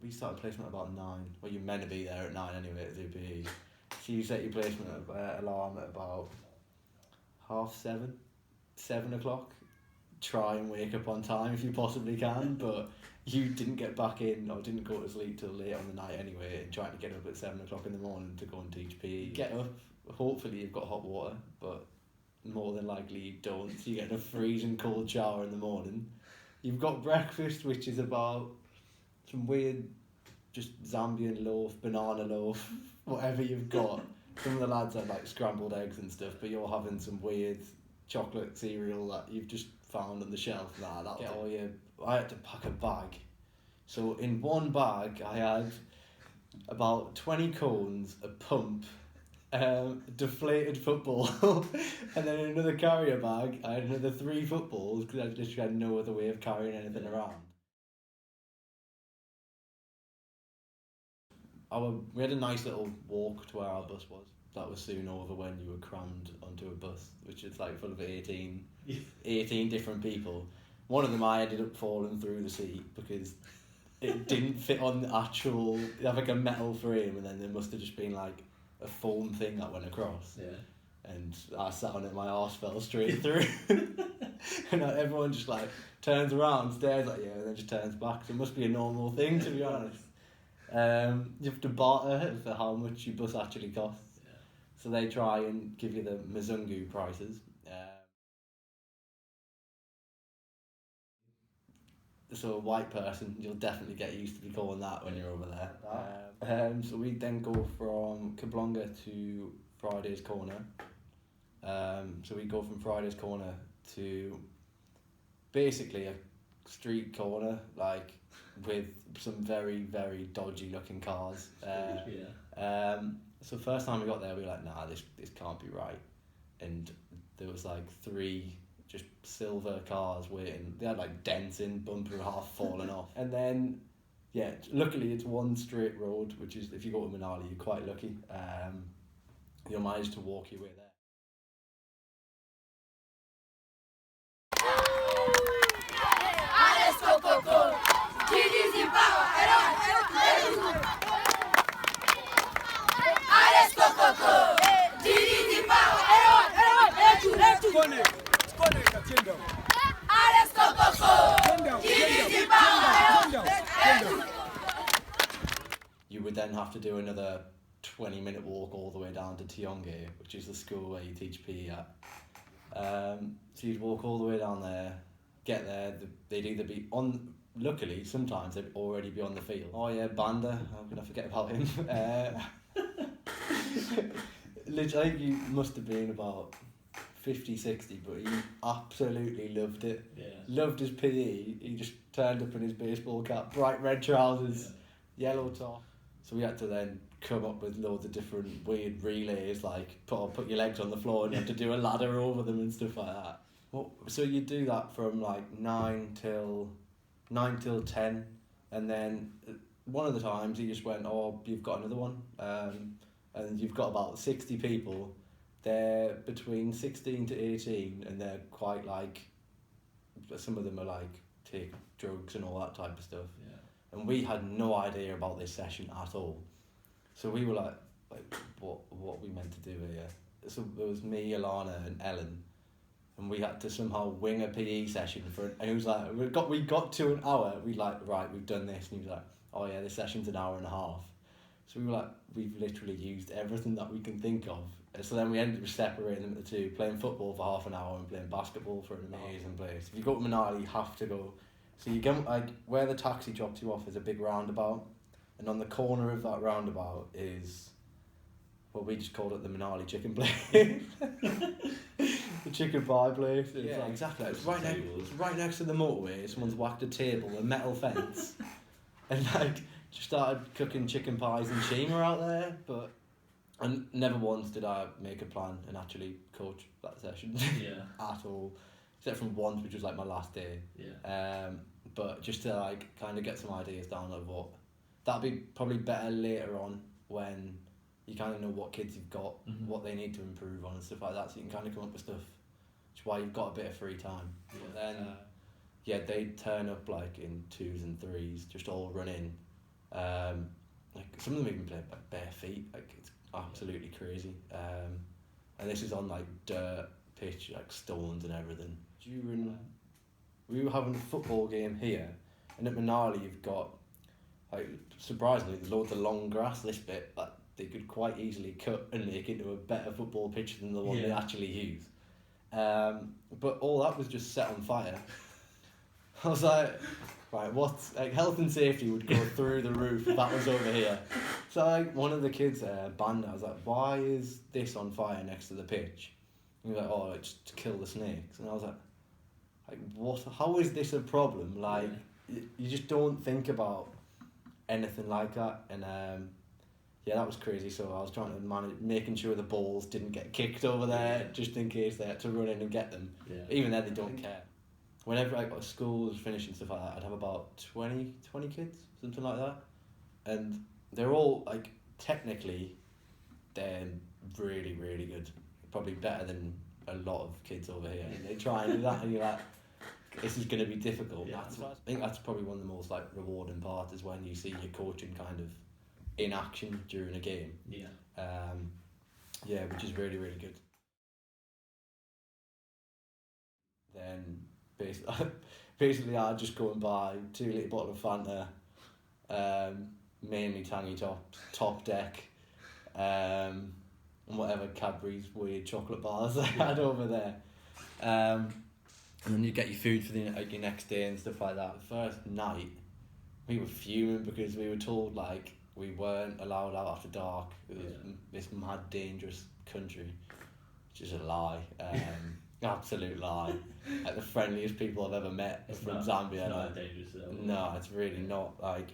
we started placement about 9. Well, you're meant to be there at 9 anyway to do PE. So you set your placement alarm at about 7:30, 7 o'clock. Try and wake up on time if you possibly can, but you didn't get back in or didn't go to sleep till late on the night anyway, and trying to get up at 7 o'clock in the morning to go and teach PE. Get up, hopefully you've got hot water, but more than likely you don't, so you get a freezing cold shower in the morning. You've got breakfast, which is about some weird, just Zambian loaf, banana loaf, whatever you've got. Some of the lads had like scrambled eggs and stuff, but you're having some weird chocolate cereal that you've just found on the shelf. I had to pack a bag. So in one bag I had about 20 cones, a pump, deflated football, and then in another carrier bag I had another 3 footballs because I literally had no other way of carrying anything around. We had a nice little walk to where our bus was. That was soon over when you were crammed onto a bus, which is like full of 18 different people. One of them I ended up falling through the seat because it didn't fit on the actual, you have like a metal frame, and then there must have just been like a foam thing that went across. Yeah. And I sat on it, my arse fell straight through. And everyone just like turns around, stares at you, and then just turns back. So it must be a normal thing, to be honest. You have to barter for how much your bus actually costs. Yeah. So they try and give you the Mzungu prices. So a white person, you'll definitely get used to be calling that when you're over there. So we then go from Kablonga to Friday's Corner. So we go from Friday's Corner to basically a street corner, like with some very, very dodgy looking cars. So first time we got there, we were like, nah, this can't be right. And there was like 3 just silver cars waiting. They had like dents in, bumper half falling off. And then, yeah, luckily it's one straight road, which is, if you go to Munali, you're quite lucky. You'll manage to walk your way there. You would then have to do another 20-minute walk all the way down to Tionge, which is the school where you teach PE at. So you'd walk all the way down there, get there, they'd either be on, luckily sometimes they'd already be on the field. Oh yeah, Banda, I'm going to forget about him. Literally, I think he must have been about 50, 60, but he absolutely loved it. Yeah. Loved his PE. He just turned up in his baseball cap, bright red trousers, yellow top. So we had to then come up with loads of different weird relays, like put your legs on the floor and you have to do a ladder over them and stuff like that. Well, so you do that from like 9 till 10, and then one of the times he just went, oh, you've got another one, and you've got about 60 people. They're between 16 to 18, and they're quite like, some of them are like take drugs and all that type of stuff. Yeah. And we had no idea about this session at all. So we were like what we meant to do here? So it was me, Alana and Ellen, and we had to somehow wing a PE session and it was like, we got to an hour, we like, right, we've done this, and he was like, oh yeah, this session's an hour and a half. So we were like, we've literally used everything that we can think of. So then we ended up separating them into 2, playing football for half an hour and playing basketball for an amazing place. If you go to Munali, you have to go. So you go, like, where the taxi drops you off is a big roundabout, and on the corner of that roundabout is, well, we just called it the Munali chicken place. The chicken pie place. Yeah, like, exactly. It's right next to the motorway. Someone's whacked a table, a metal fence, and like just started cooking chicken pies and sheema out there. But and never once did I make a plan and actually coach that session. Yeah. At all. Except from once, which was like my last day. Yeah. But just to like kind of get some ideas down of what that'd be probably better later on when you kind of know what kids you've got, what they need to improve on and stuff like that, so you can kind of come up with stuff. Which is why you've got a bit of free time. Yeah. But then, they turn up like in 2s and 3s, just all run in. Like some of them even play bare feet. Like it's absolutely crazy. And this is on like dirt pitch, like stones and everything. We were having a football game here, and at Munali you've got, like, surprisingly, there's loads of long grass. This bit, like, they could quite easily cut and make into a better football pitch than the one they actually use. But all that was just set on fire. I was like, right, what? Like, health and safety would go through the roof if that was over here. So like one of the kids banned it. I was like, why is this on fire next to the pitch? And he was like, oh, it's to kill the snakes. And I was like what? How is this a problem? Like, you just don't think about anything like that. And yeah, that was crazy. So I was trying to manage making sure the balls didn't get kicked over there, just in case they had to run in and get them. Even then, they don't care. Whenever I got school was finished and stuff like that, I'd have about 20 kids, something like that. And they're all, like, technically, they're really, really good. Probably better than a lot of kids over here. And they try and do that, and you're like, this is going to be difficult. I think that's probably one of the most, like, rewarding parts, is when you see your coaching kind of in action during a game. Which is really, really good. Then basically I just go and buy 2 litre bottle of Fanta, mainly Tangy top deck, and whatever Cadbury's weird chocolate bars I had over there. And then you get your food for the your next day and stuff like that. The first night, we were fuming because we were told, like, we weren't allowed out after dark. It was this mad dangerous country, which is a lie. Absolute lie. Like, the friendliest people I've ever met from Zambia. It's not dangerous though. No, it's really not. Like,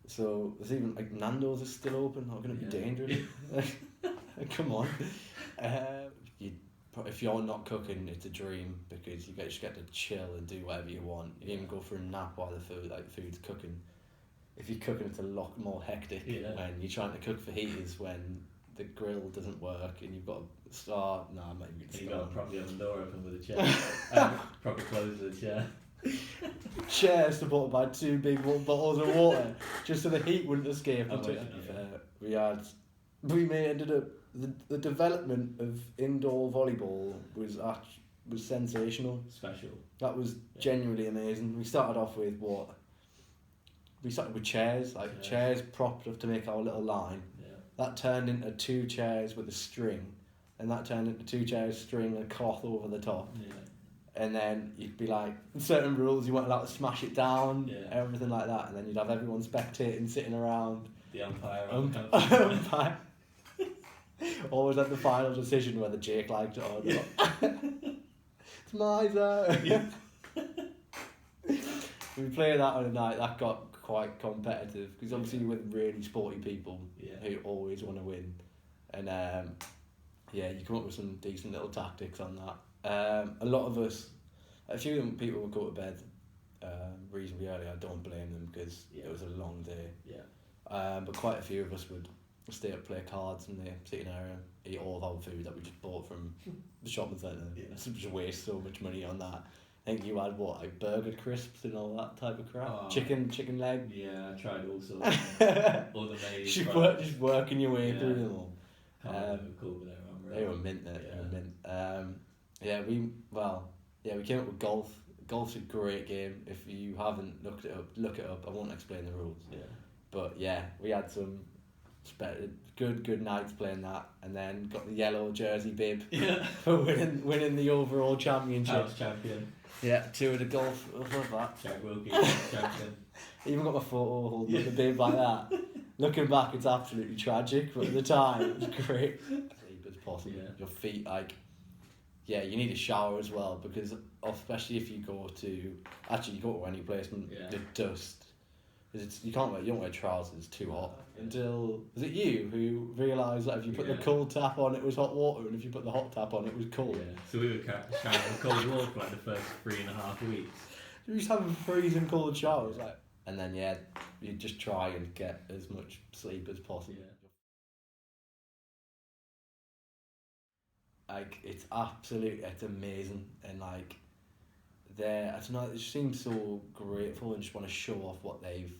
so there's even, like, Nando's is still open. Not going to be dangerous. Come on. If you're not cooking, it's a dream, because you just get to chill and do whatever you want. You even go for a nap while the food's cooking. If you're cooking, it's a lot more hectic when you're trying to cook for heaters, when the grill doesn't work and you've got to start. No, I'm not even going to start. You've got to properly open the door open with a chair. Properly close the chair. Chair supported by 2 big bottles of water, just so the heat wouldn't escape. We ended up, the development of indoor volleyball was sensational. Special. That was genuinely amazing. We started off with chairs, chairs propped up to make our little line. That turned into 2 chairs with a string, and that turned into 2 chairs, string, and a cloth over the top. And then you'd be like, certain rules, you weren't allowed to smash it down, everything like that. And then you'd have everyone spectating, sitting around. The umpire. Umpire. Always had the final decision whether Jake liked it or not. It's my zone. We played that on a night that got quite competitive, because obviously you're with really sporty people who always want to win, and you come up with some decent little tactics on that. A lot of us, a few people would go to bed reasonably early. I don't blame them, because it was a long day. But quite a few of us would stay up, play cards in the sitting area, eat all of our food that we just bought from the shopping centre. Just waste so much money on that. I think you had like burger crisps and all that type of crap. Chicken leg. Yeah, I tried all sorts. All the maize. Just working your way through them all. Cool, but they were mint. We came up with golf. Golf's a great game. If you haven't looked it up, look it up. I won't explain the rules. But we had some good nights playing that, and then got the yellow jersey bib for winning the overall championship. House champion. 2 of the golf. I love that. Jack Wilkie, champion. Even got my photo holding up the bib like that. Looking back, it's absolutely tragic, but at the time, it was great. Sleep as possible. Your feet, you need a shower as well, because especially if you go to any place and the dust. You don't wear trousers, it's too hot. Until, was it you who realised that if you put the cold tap on, it was hot water, and if you put the hot tap on, it was cold? So we were showering in cold water for like the first 3.5 weeks. You just having freezing cold showers, and then you just try and get as much sleep as possible. It's amazing, and they just seem so grateful and just want to show off what they've